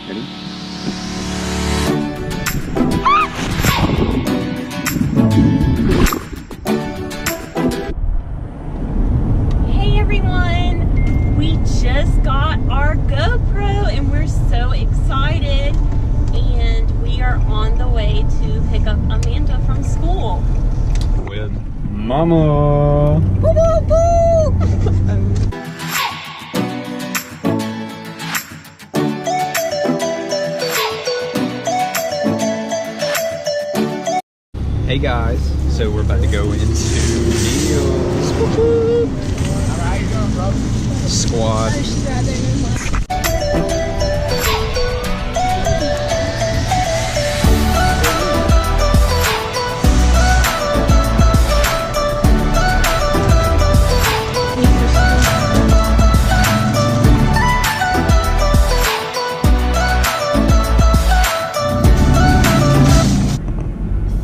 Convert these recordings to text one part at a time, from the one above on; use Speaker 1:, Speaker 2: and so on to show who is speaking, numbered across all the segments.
Speaker 1: Ready?
Speaker 2: Hey everyone! We just got our GoPro and we're so excited. And we are on the way to pick up Amanda from school.
Speaker 1: With Mama!
Speaker 2: Woo woo woo!
Speaker 1: Hey guys, so we're about to go into Neil's squad.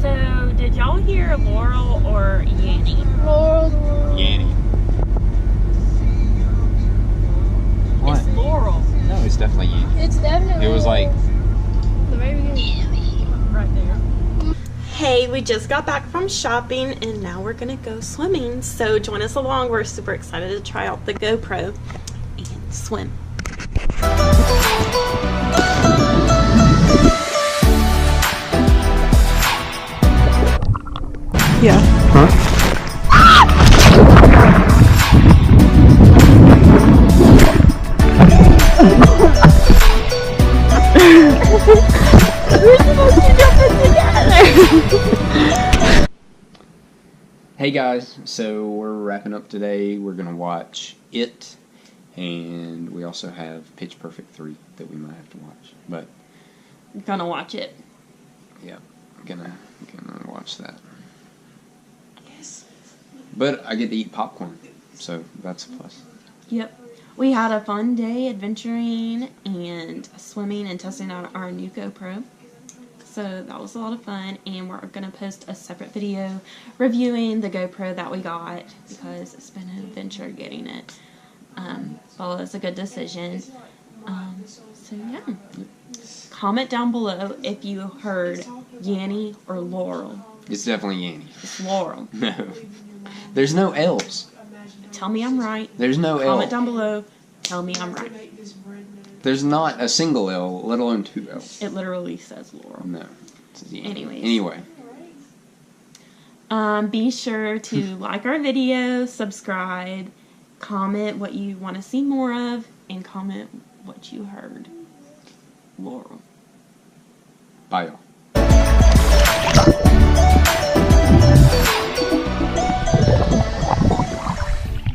Speaker 2: So, did y'all hear Laurel or Yanny?
Speaker 3: Laurel.
Speaker 1: Yanny. What?
Speaker 2: It's Laurel.
Speaker 1: No, it's definitely Yanny.
Speaker 3: It's definitely.
Speaker 1: It was like,
Speaker 3: the very beginning.
Speaker 2: Right there. Hey, we just got back from shopping and now we're gonna go swimming. So join us along. We're super excited to try out the GoPro and swim. Yeah.
Speaker 1: huh?
Speaker 2: We're supposed to jump in together.
Speaker 1: Hey guys, so we're wrapping up today. We're gonna watch It, and we also have Pitch Perfect 3 that we might have to watch. But
Speaker 2: Gonna watch it.
Speaker 1: yeah, gonna watch that. Yes. But I get to eat popcorn, so that's a plus.
Speaker 2: Yep. We had a fun day adventuring and swimming and testing out our new GoPro. So that was a lot of fun, and we're going to post a separate video reviewing the GoPro that we got because it's been an adventure getting it. Well, it's a good decision. So yeah. Comment down below if you heard Yanny or Laurel.
Speaker 1: It's definitely Yanny.
Speaker 2: It's Laurel.
Speaker 1: No. There's no L's.
Speaker 2: Tell me I'm right.
Speaker 1: There's no L.
Speaker 2: Comment down below. Tell me I'm right.
Speaker 1: There's not a single L, let alone two L's.
Speaker 2: It literally says Laurel.
Speaker 1: No. It's Yanny.
Speaker 2: Anyways.
Speaker 1: Anyway.
Speaker 2: Be sure to like our video, subscribe, comment what you want to see more of, and comment what you heard. Laurel.
Speaker 1: Bye, y'all.